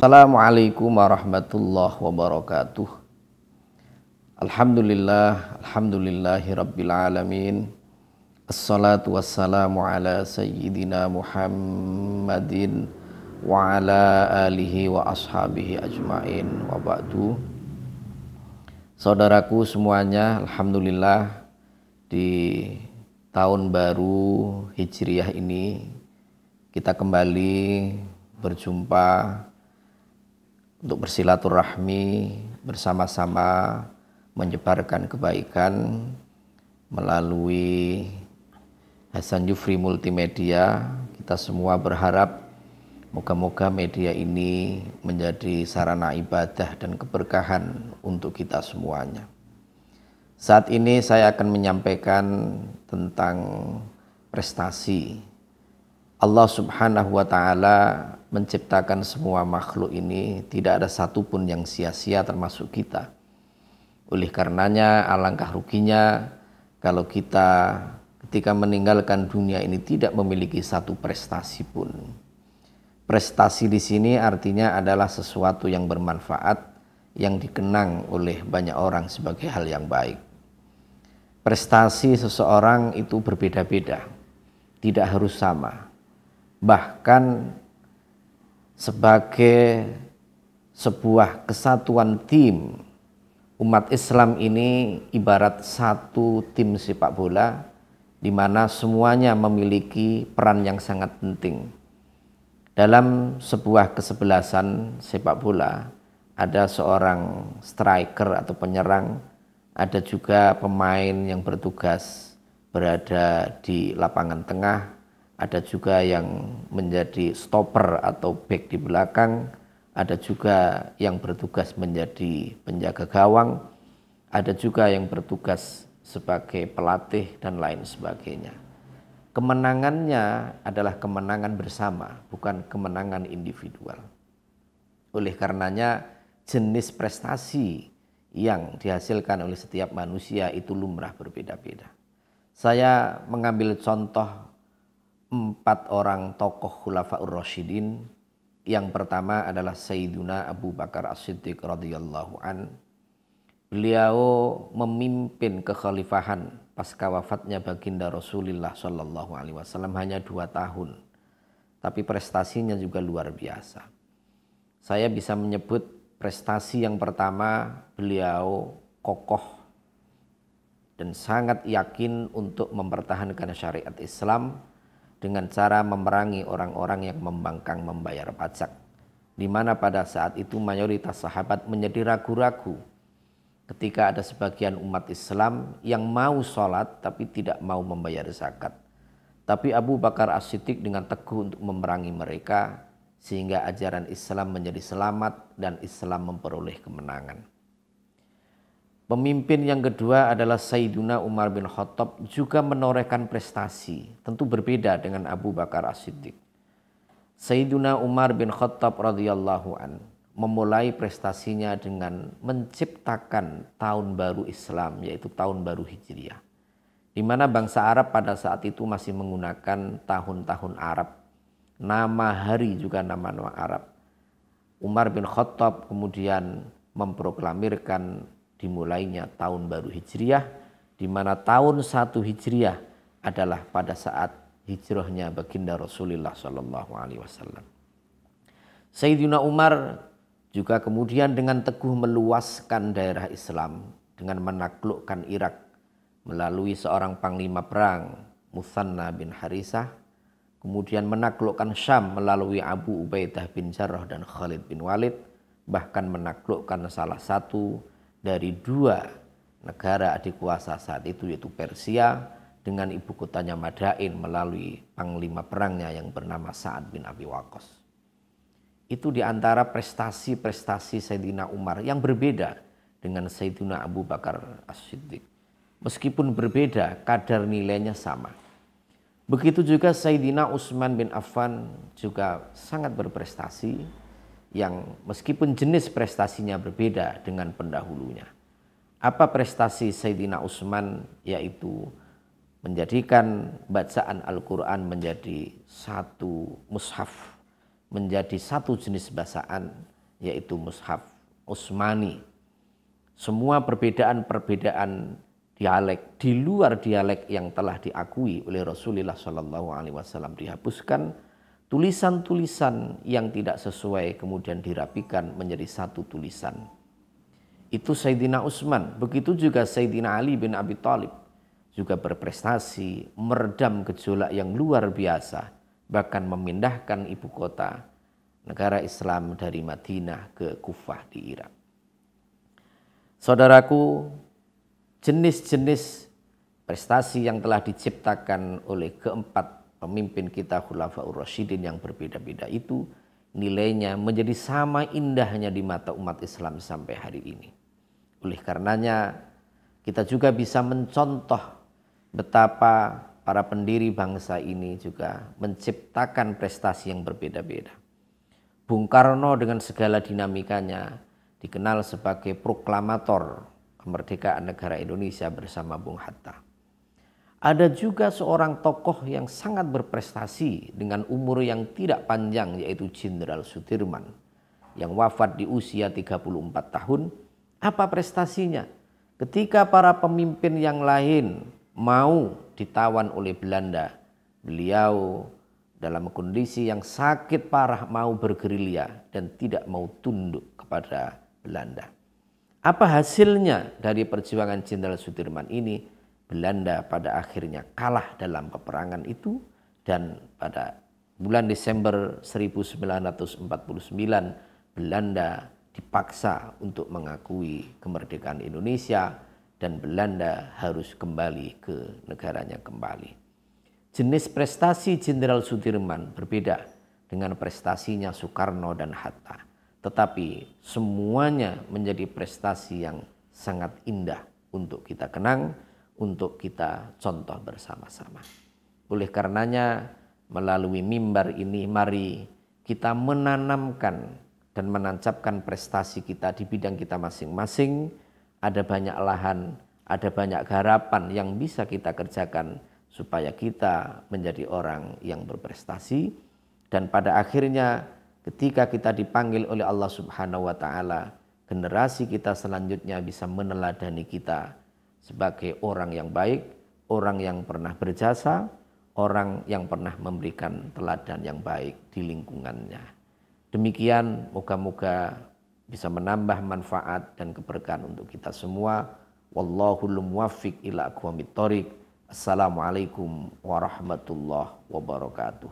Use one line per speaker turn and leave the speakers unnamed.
Assalamualaikum warahmatullahi wabarakatuh. Alhamdulillahi rabbil alamin. Assalatu wassalamu ala sayyidina Muhammadin wa ala alihi wa ashabihi ajmain wa ba'du. Saudaraku semuanya, alhamdulillah di tahun baru Hijriyah ini kita kembali berjumpa untuk bersilaturahmi bersama-sama menyebarkan kebaikan melalui Hasan Yufri Multimedia. Kita semua berharap moga-moga media ini menjadi sarana ibadah dan keberkahan untuk kita semuanya. Saat ini saya akan menyampaikan tentang prestasi. Allah Subhanahu wa Ta'ala menciptakan semua makhluk ini, tidak ada satupun yang sia-sia termasuk kita. Oleh karenanya alangkah ruginya kalau kita ketika meninggalkan dunia ini tidak memiliki satu prestasi pun. Prestasi di sini artinya adalah sesuatu yang bermanfaat, yang dikenang oleh banyak orang sebagai hal yang baik. Prestasi seseorang itu berbeda-beda, tidak harus sama. Bahkan sebagai sebuah kesatuan tim, umat Islam ini ibarat satu tim sepak bola di mana semuanya memiliki peran yang sangat penting. Dalam sebuah kesebelasan sepak bola ada seorang striker atau penyerang, ada juga pemain yang bertugas berada di lapangan tengah, ada juga yang menjadi stopper atau back di belakang, ada juga yang bertugas menjadi penjaga gawang, ada juga yang bertugas sebagai pelatih dan lain sebagainya. Kemenangannya adalah kemenangan bersama, bukan kemenangan individual. Oleh karenanya jenis prestasi yang dihasilkan oleh setiap manusia itu lumrah berbeda-beda. Saya mengambil contoh 4 orang tokoh Khulafaur Rasyidin. Yang pertama adalah Sayyiduna Abu Bakar As-Siddiq radhiyallahu an. Beliau memimpin kekhalifahan pasca wafatnya baginda Rasulullah sallallahu alaihi wasallam hanya 2 tahun. Tapi prestasinya juga luar biasa. Saya bisa menyebut prestasi yang pertama, beliau kokoh dan sangat yakin untuk mempertahankan syariat Islam dengan cara memerangi orang-orang yang membangkang membayar pajak, di mana pada saat itu mayoritas sahabat menjadi ragu-ragu ketika ada sebagian umat Islam yang mau sholat tapi tidak mau membayar zakat. Tapi Abu Bakar As-Siddiq dengan teguh untuk memerangi mereka sehingga ajaran Islam menjadi selamat dan Islam memperoleh kemenangan. Pemimpin yang kedua adalah Sayyiduna Umar bin Khattab, juga menorehkan prestasi, tentu berbeda dengan Abu Bakar As-Siddiq. Sayyiduna Umar bin Khattab radhiyallahu an memulai prestasinya dengan menciptakan tahun baru Islam, yaitu tahun baru Hijriyah. Di mana bangsa Arab pada saat itu masih menggunakan tahun-tahun Arab. Nama hari juga nama-nama Arab. Umar bin Khattab kemudian memproklamirkan dimulainya tahun baru Hijriyah, di mana tahun 1 Hijriyah adalah pada saat hijrahnya baginda Rasulullah sallallahu alaihi wasallam. Sayyidina Umar juga kemudian dengan teguh meluaskan daerah Islam dengan menaklukkan Irak melalui seorang panglima perang, Muthanna bin Harisah, kemudian menaklukkan Syam melalui Abu Ubaidah bin Jarrah dan Khalid bin Walid, bahkan menaklukkan salah satu dari 2 negara adik kuasa saat itu, yaitu Persia dengan ibu kotanya Madain melalui panglima perangnya yang bernama Sa'ad bin Abi Waqqas. Itu diantara prestasi-prestasi Sayyidina Umar yang berbeda dengan Sayyidina Abu Bakar As-Siddiq. Meskipun berbeda, kadar nilainya sama. Begitu juga Sayyidina Utsman bin Affan juga sangat berprestasi, yang meskipun jenis prestasinya berbeda dengan pendahulunya. Apa prestasi Sayyidina Utsman? Yaitu menjadikan bacaan Al-Quran menjadi satu mushaf menjadi satu jenis bacaan, yaitu mushaf Utsmani. Semua perbedaan-perbedaan dialek di luar dialek yang telah diakui oleh Rasulullah SAW dihapuskan, tulisan-tulisan yang tidak sesuai kemudian dirapikan menjadi satu tulisan. Itu Sayyidina Utsman. Begitu juga Sayyidina Ali bin Abi Thalib juga berprestasi meredam gejolak yang luar biasa, bahkan memindahkan ibu kota negara Islam dari Madinah ke Kufah di Irak. Saudaraku, jenis-jenis prestasi yang telah diciptakan oleh keempat pemimpin kita Khulafaur Rasyidin yang berbeda-beda itu nilainya menjadi sama indahnya di mata umat Islam sampai hari ini. Oleh karenanya kita juga bisa mencontoh betapa para pendiri bangsa ini juga menciptakan prestasi yang berbeda-beda. Bung Karno dengan segala dinamikanya dikenal sebagai proklamator kemerdekaan negara Indonesia bersama Bung Hatta. Ada juga seorang tokoh yang sangat berprestasi dengan umur yang tidak panjang, yaitu Jenderal Sudirman yang wafat di usia 34 tahun. Apa prestasinya? Ketika para pemimpin yang lain mau ditawan oleh Belanda, beliau dalam kondisi yang sakit parah mau bergerilya dan tidak mau tunduk kepada Belanda. Apa hasilnya dari perjuangan Jenderal Sudirman ini? Belanda pada akhirnya kalah dalam peperangan itu, dan pada bulan Desember 1949 Belanda dipaksa untuk mengakui kemerdekaan Indonesia dan Belanda harus kembali ke negaranya kembali. Jenis prestasi Jenderal Sudirman berbeda dengan prestasinya Soekarno dan Hatta, tetapi semuanya menjadi prestasi yang sangat indah untuk kita kenang, untuk kita contoh bersama-sama. Oleh karenanya melalui mimbar ini mari kita menanamkan dan menancapkan prestasi kita di bidang kita masing-masing. Ada banyak lahan, ada banyak harapan yang bisa kita kerjakan supaya kita menjadi orang yang berprestasi. Dan pada akhirnya ketika kita dipanggil oleh Allah Subhanahu wa Ta'ala, generasi kita selanjutnya bisa meneladani kita sebagai orang yang baik, orang yang pernah berjasa, orang yang pernah memberikan teladan yang baik di lingkungannya. Demikian, moga-moga bisa menambah manfaat dan keberkahan untuk kita semua. Wallahul muwaffiq ila aqwamit thoriq. Assalamualaikum warahmatullahi wabarakatuh.